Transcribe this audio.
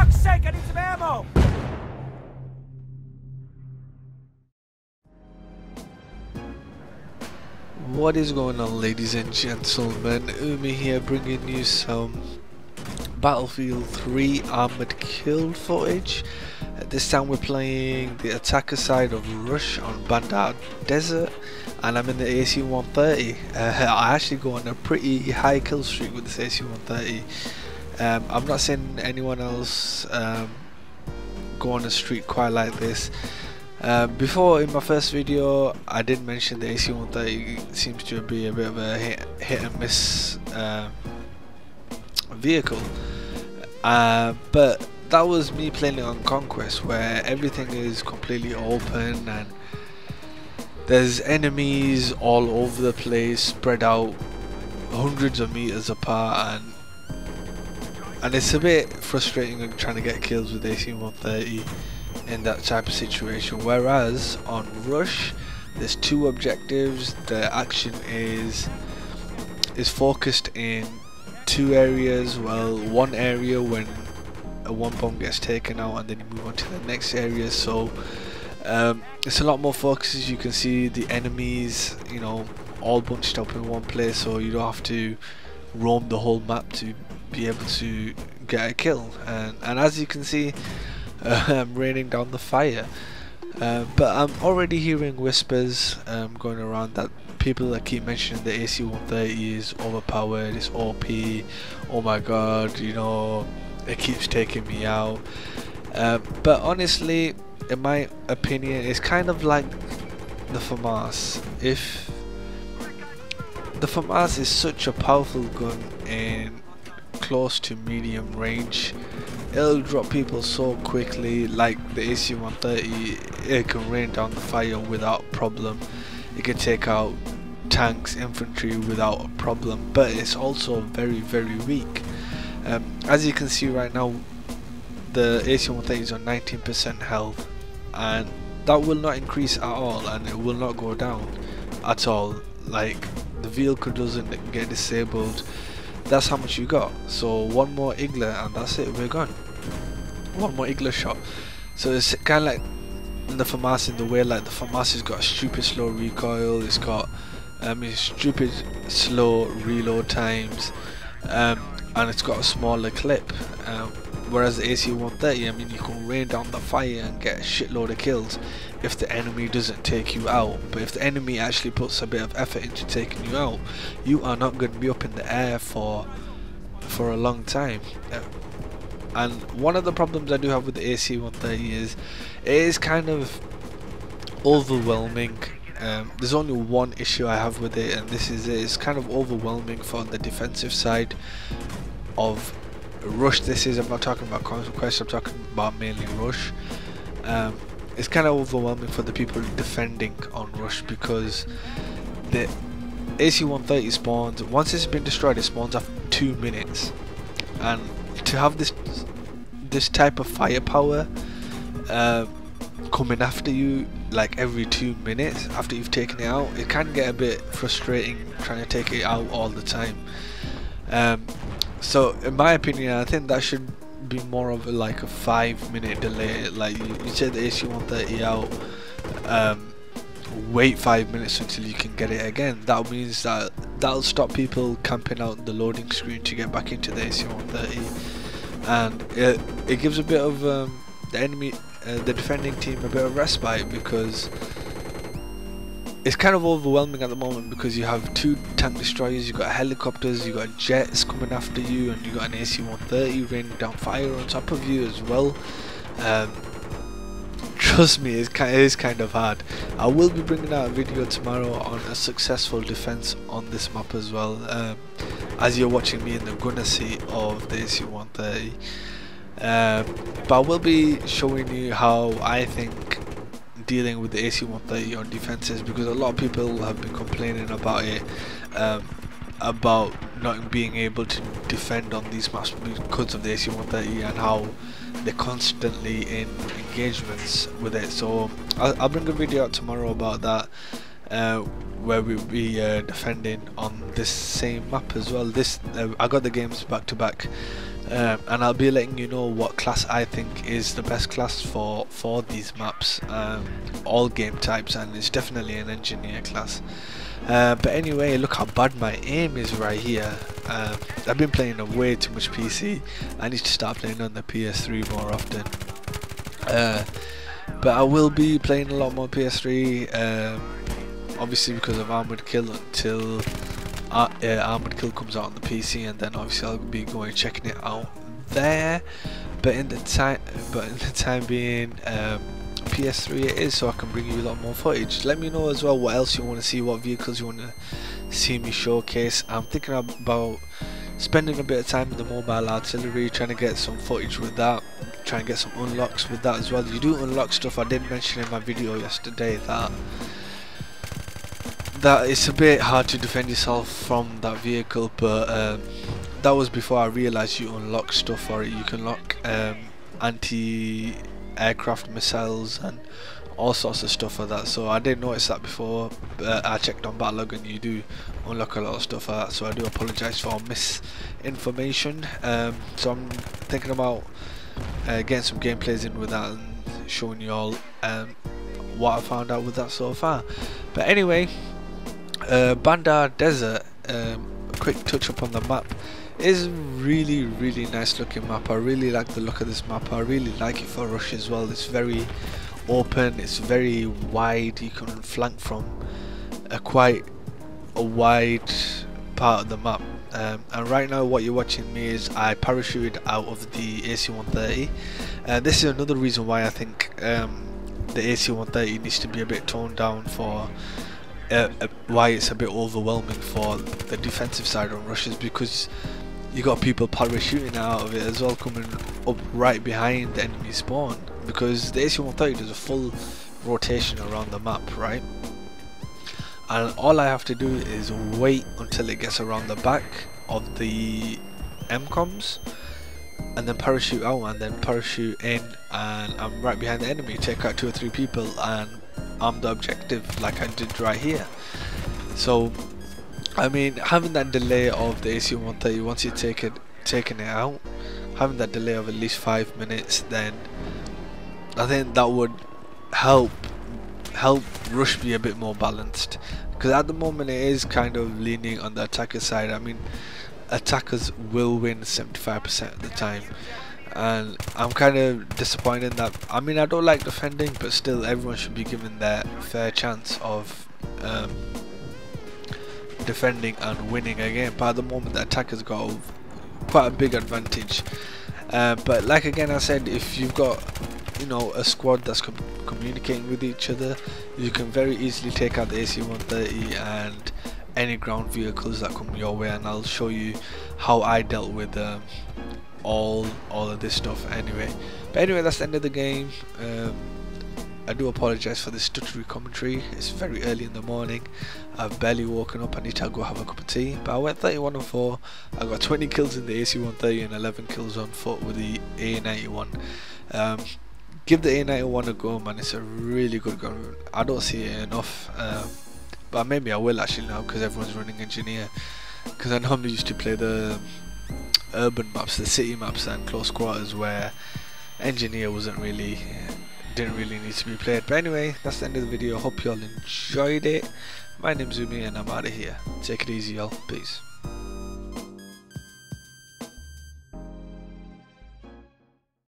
fuck's sake, I need some ammo! What is going on, ladies and gentlemen? Umi here, bringing you some Battlefield 3 Armored Kill footage. This time we're playing the attacker side of Rush on Bandar Desert, and I'm in the AC130. I actually go on a pretty high kill streak with this AC130. I've not seen anyone else go on a streak quite like this. Before, in my first video, I did mention the AC130 seems to be a bit of a hit and miss vehicle, but that was me playing it on Conquest, where everything is completely open and there's enemies all over the place, spread out hundreds of meters apart, and it's a bit frustrating trying to get kills with AC130 in that type of situation. Whereas on Rush, there's two objectives. The action is focused in two areas. Well, one area when one bomb gets taken out, and then you move on to the next area. So it's a lot more focus. As you can see, the enemies, you know, all bunched up in one place, so you don't have to roam the whole map to be able to get a kill. And as you can see, I'm raining down the fire, but I'm already hearing whispers going around that people that keep mentioning the AC130 is overpowered, it's OP, oh my god, you know, it keeps taking me out. But honestly, in my opinion, it's kind of like the FAMAS. If the FAMAS is such a powerful gun in close to medium range, it'll drop people so quickly. Like the AC130, it can rain down the fire without problem. It can take out tanks, infantry without a problem, but it's also very, very weak. As you can see right now, the AC130 is on 19% health, and that will not increase at all, and it will not go down at all. Like, the vehicle doesn't get disabled. That's how much you got. So one more Igla and that's it, we're gone. One more Igla shot. So it's kind of like the FAMAS in the way, like the FAMAS has got a stupid slow recoil, it's got stupid slow reload times, and it's got a smaller clip. Whereas the AC130, I mean, you can rain down the fire and get a shitload of kills if the enemy doesn't take you out. But if the enemy actually puts a bit of effort into taking you out, you are not going to be up in the air for a long time. And one of the problems I do have with the AC130 is it is kind of overwhelming. There's only one issue I have with it, and this is it. It's kind of overwhelming for the defensive side of Rush. This is, I'm not talking about Conquest, I'm talking about mainly Rush. It's kind of overwhelming for the people defending on Rush, because the AC130 spawns, once it's been destroyed, it spawns after 2 minutes, and to have this type of firepower coming after you like every 2 minutes after you've taken it out, it can get a bit frustrating trying to take it out all the time. So in my opinion, I think that should be more of like a 5-minute delay. Like you take the AC130 out, wait 5 minutes until you can get it again. That means that that'll stop people camping out the loading screen to get back into the AC130, and it gives a bit of the defending team a bit of respite, because it's kind of overwhelming at the moment, because you have 2 tank destroyers, you've got helicopters, you've got jets coming after you, and you've got an AC130 raining down fire on top of you as well. Trust me, it is kind of hard. I will be bringing out a video tomorrow on a successful defense on this map as well, as you're watching me in the gunner seat of the AC130. But I will be showing you how I think dealing with the AC130 on defenses, because a lot of people have been complaining about it, about not being able to defend on these maps because of the AC130 and how they're constantly in engagements with it. So I'll bring a video out tomorrow about that, where we'll be defending on this same map as well. I got the games back to back and I'll be letting you know what class I think is the best class for these maps, all game types, and it's definitely an engineer class. But anyway, look how bad my aim is right here. I've been playing on way too much PC. I need to start playing on the PS3 more often. But I will be playing a lot more PS3, obviously because of Armored Kill, until Armored Kill comes out on the PC, and then obviously I'll be going checking it out there. But in the time being, PS3 it is, so I can bring you a lot more footage. Let me know as well what else you want to see, what vehicles you want to see me showcase. I'm thinking about spending a bit of time with the mobile artillery, trying to get some footage with that, trying to get some unlocks with that as well. You do unlock stuff. I did mention in my video yesterday that it's a bit hard to defend yourself from that vehicle, but that was before I realized you unlock stuff for it. You can lock anti-aircraft missiles and all sorts of stuff for that, so I didn't notice that before. I checked on Battlelog and you do unlock a lot of stuff for that, so I do apologize for misinformation. So I'm thinking about getting some gameplays in with that and showing you all what I found out with that so far. But anyway, Bandar Desert, a quick touch up on the map. Is really nice looking map. I really like the look of this map. I really like it for rush as well. It's very open, it's very wide. You can flank from quite a wide part of the map. And right now what you're watching me is I parachuted out of the AC130. This is another reason why I think the AC130 needs to be a bit toned down for why it's a bit overwhelming for the defensive side on rushes, because you got people parachuting out of it as well, coming up right behind the enemy spawn, because the AC130 does a full rotation around the map, right? And all I have to do is wait until it gets around the back of the MCOMs and then parachute out and then parachute in, and I'm right behind the enemy, take out 2 or 3 people and arm the objective like I did right here. So I mean, having that delay of the AC130, once you've taken it out, having that delay of at least 5 minutes, then I think that would help rush be a bit more balanced, because at the moment it is kind of leaning on the attacker side. I mean, attackers will win 75% of the time, and I'm kind of disappointed in that. I mean, I don't like defending, but still everyone should be given their fair chance of defending and winning a game. But at the moment the attackers got quite a big advantage. But like again I said, if you've got, you know, a squad that's communicating with each other, you can very easily take out the AC130 and any ground vehicles that come your way, and I'll show you how I dealt with all of this stuff anyway. But anyway, that's the end of the game. I do apologise for this stuttery commentary. It's very early in the morning. I've barely woken up. I need to go have a cup of tea. But I went 31-4. I got 20 kills in the AC130 and 11 kills on foot with the A91. Give the A91 a go, man. It's a really good gun. I don't see it enough. But maybe I will actually now, because everyone's running engineer. Because I normally used to play the urban maps, the city maps and close quarters, where engineer didn't really need to be played. But anyway, that's the end of the video. Hope you all enjoyed it. My name's Umi and I'm out of here. Take it easy, y'all. Peace.